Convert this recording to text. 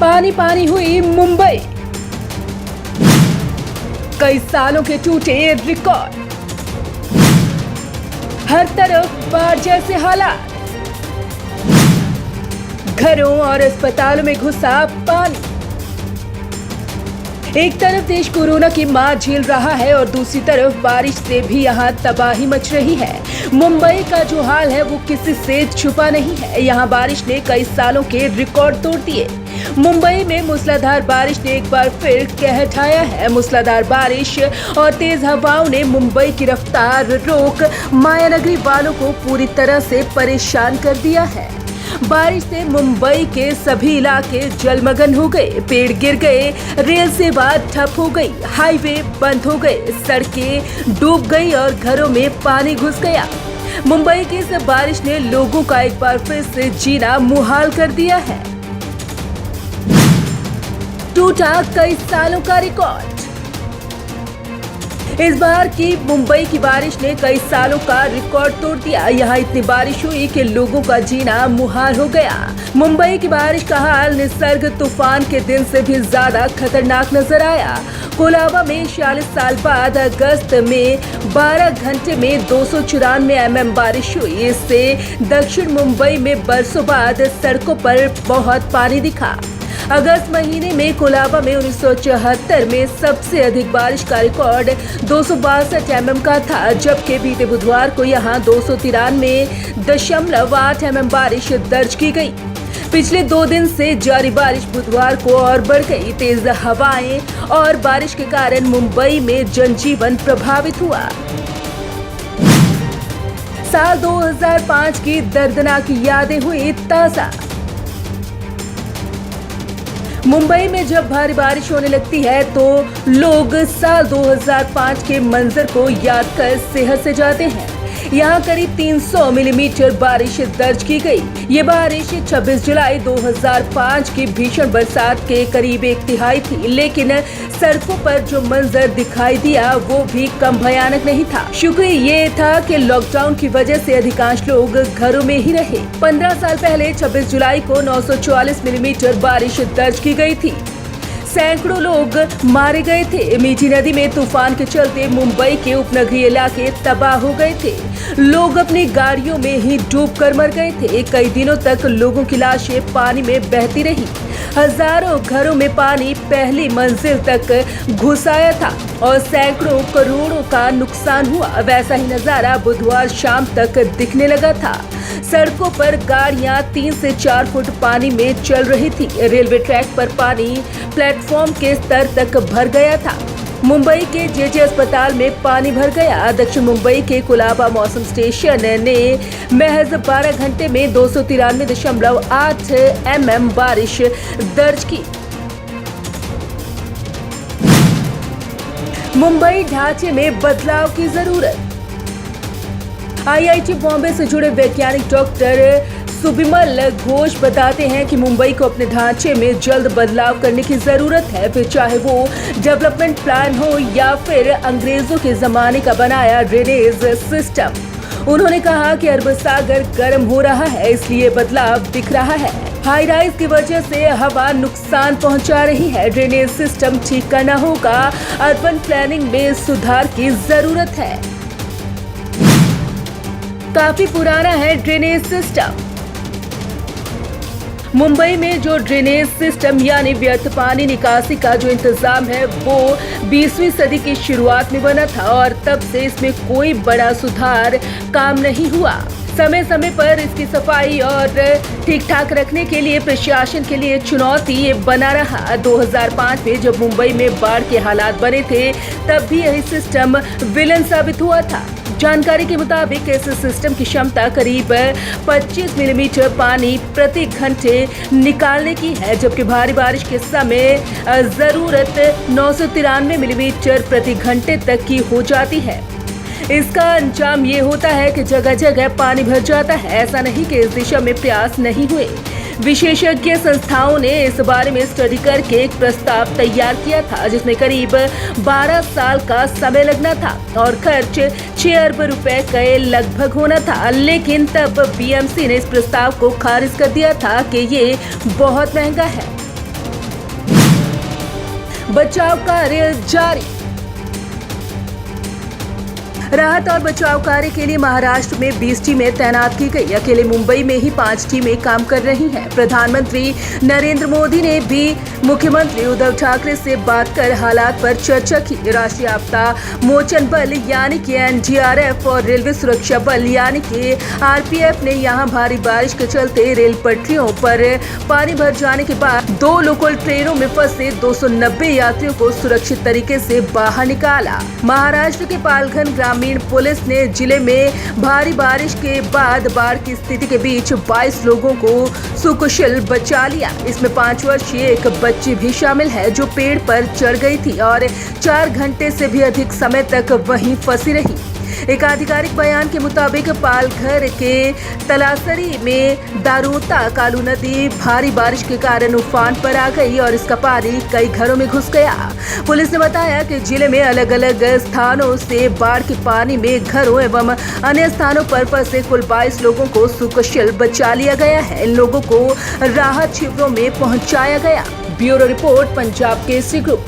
पानी पानी हुई मुंबई। कई सालों के टूटे रिकॉर्ड, हर तरफ बाढ़ जैसे हालात, घरों और अस्पतालों में घुसा पानी। एक तरफ देश कोरोना की मार झेल रहा है और दूसरी तरफ बारिश से भी यहाँ तबाही मच रही है। मुंबई का जो हाल है वो किसी से छुपा नहीं है। यहाँ बारिश ने कई सालों के रिकॉर्ड तोड़ दिए। मुंबई में मूसलाधार बारिश ने एक बार फिर कहर ढाया है। मूसलाधार बारिश और तेज हवाओं ने मुंबई की रफ्तार रोक मायानगरी वालों को पूरी तरह से परेशान कर दिया है। बारिश से मुंबई के सभी इलाके जलमग्न हो गए, पेड़ गिर गए, रेल सेवा ठप हो गई, हाईवे बंद हो गए, सड़कें डूब गई और घरों में पानी घुस गया। मुंबई की इस बारिश ने लोगों का एक बार फिर से जीना मुहाल कर दिया है। टूटा कई सालों का रिकॉर्ड। इस बार की मुंबई की बारिश ने कई सालों का रिकॉर्ड तोड़ दिया। यहाँ इतनी बारिश हुई कि लोगों का जीना मुहाल हो गया। मुंबई की बारिश का हाल निसर्ग तूफान के दिन से भी ज्यादा खतरनाक नजर आया। कोलाबा में 46 साल बाद अगस्त में 12 घंटे में 294 mm बारिश हुई। इससे दक्षिण मुंबई में बरसों बाद सड़कों पर बहुत पानी दिखा। अगस्त महीने में कोलाबा में 1974 में सबसे अधिक बारिश का रिकॉर्ड 262 mm का था, जबकि बीते बुधवार को यहां 293.8 mm बारिश दर्ज की गई। पिछले 2 दिन से जारी बारिश बुधवार को और बढ़ गई। तेज हवाएं और बारिश के कारण मुंबई में जनजीवन प्रभावित हुआ। साल 2005 की दर्दनाक यादें हुई ताजा। मुंबई में जब भारी बारिश होने लगती है तो लोग साल 2005 के मंजर को याद कर सेहत से जाते हैं। यहाँ करीब 300 मिलीमीटर बारिश दर्ज की गई। ये बारिश 26 जुलाई 2005 की भीषण बरसात के करीब 1/3 थी, लेकिन सड़कों पर जो मंजर दिखाई दिया वो भी कम भयानक नहीं था। शुक्र ये था कि लॉकडाउन की वजह से अधिकांश लोग घरों में ही रहे। 15 साल पहले 26 जुलाई को 944 मिलीमीटर बारिश दर्ज की गई थी। सैकड़ों लोग मारे गए थे। मीठी नदी में तूफान के चलते मुंबई के उपनगरीय इलाके तबाह हो गए थे। लोग अपनी गाड़ियों में ही डूब कर मर गए थे। कई दिनों तक लोगों की लाशें पानी में बहती रही। हजारों घरों में पानी पहली मंजिल तक घुस आया था और सैकड़ों करोड़ों का नुकसान हुआ। वैसा ही नजारा बुधवार शाम तक दिखने लगा था। सड़कों पर गाड़ियां 3 से 4 फुट पानी में चल रही थी। रेलवे ट्रैक पर पानी प्लेटफॉर्म के स्तर तक भर गया था। मुंबई के जेजे अस्पताल में पानी भर गया। दक्षिण मुंबई के कोलाबा मौसम स्टेशन ने महज 12 घंटे में 293.8 mm बारिश दर्ज की। मुंबई ढांचे में बदलाव की जरूरत। IIT बॉम्बे से जुड़े वैज्ञानिक डॉक्टर सुबिमल घोष बताते हैं कि मुंबई को अपने ढांचे में जल्द बदलाव करने की जरूरत है, फिर चाहे वो डेवलपमेंट प्लान हो या फिर अंग्रेजों के जमाने का बनाया ड्रेनेज सिस्टम। उन्होंने कहा कि अरब सागर गर्म हो रहा है, इसलिए बदलाव दिख रहा है। हाई राइज की वजह से हवा नुकसान पहुंचा रही है। ड्रेनेज सिस्टम ठीक करना होगा। अर्बन प्लानिंग में सुधार की जरूरत है। काफी पुराना है ड्रेनेज सिस्टम। मुंबई में जो ड्रेनेज सिस्टम यानी व्यर्थ पानी निकासी का जो इंतजाम है वो 20वीं सदी की शुरुआत में बना था और तब से इसमें कोई बड़ा सुधार काम नहीं हुआ। समय समय पर इसकी सफाई और ठीक ठाक रखने के लिए प्रशासन के लिए चुनौती बना रहा। 2005 में जब मुंबई में बाढ़ के हालात बने थे तब भी यही सिस्टम विलन साबित हुआ था। जानकारी के मुताबिक इस सिस्टम की क्षमता करीब 25 मिलीमीटर पानी प्रति घंटे निकालने की है, जबकि भारी बारिश के समय जरूरत 993 मिलीमीटर प्रति घंटे तक की हो जाती है। इसका अंजाम ये होता है कि जगह जगह पानी भर जाता है। ऐसा नहीं कि इस दिशा में प्रयास नहीं हुए। विशेषज्ञ संस्थाओं ने इस बारे में स्टडी करके एक प्रस्ताव तैयार किया था जिसमें करीब 12 साल का समय लगना था और खर्च 6 अरब रुपए के लगभग होना था, लेकिन तब बीएमसी ने इस प्रस्ताव को खारिज कर दिया था कि ये बहुत महंगा है। बचाव कार्य जारी। राहत और बचाव कार्य के लिए महाराष्ट्र में 20 टीमें तैनात की गई। अकेले मुंबई में ही 5 टीमें काम कर रही हैं। प्रधानमंत्री नरेंद्र मोदी ने भी मुख्यमंत्री उद्धव ठाकरे से बात कर हालात पर चर्चा की। राष्ट्रीय आपदा मोचन बल यानी कि NDRF और रेलवे सुरक्षा बल यानी कि RPF ने यहां भारी बारिश के चलते रेल पटरियों पर पानी भर जाने के बाद 2 लोकल ट्रेनों में फंसे 290 यात्रियों को सुरक्षित तरीके से बाहर निकाला। महाराष्ट्र के पालघर ग्रामीण पुलिस ने जिले में भारी बारिश के बाद बाढ़ की स्थिति के बीच 22 लोगों को सुकुशल बचा लिया। इसमें 5 वर्षीय एक बच्ची भी शामिल है जो पेड़ पर चढ़ गई थी और 4 घंटे से भी अधिक समय तक वहीं फंसी रही। एक आधिकारिक बयान के मुताबिक पालघर के तलासरी में दारोता कालू नदी भारी बारिश के कारण उफान पर आ गई और इसका पानी कई घरों में घुस गया। पुलिस ने बताया कि जिले में अलग अलग स्थानों से बाढ़ के पानी में घरों एवं अन्य स्थानों पर फंसे कुल 22 लोगों को सुकुशल बचा लिया गया है। इन लोगों को राहत शिविरों में पहुंचाया गया। Bureau report, Punjab Kesari group.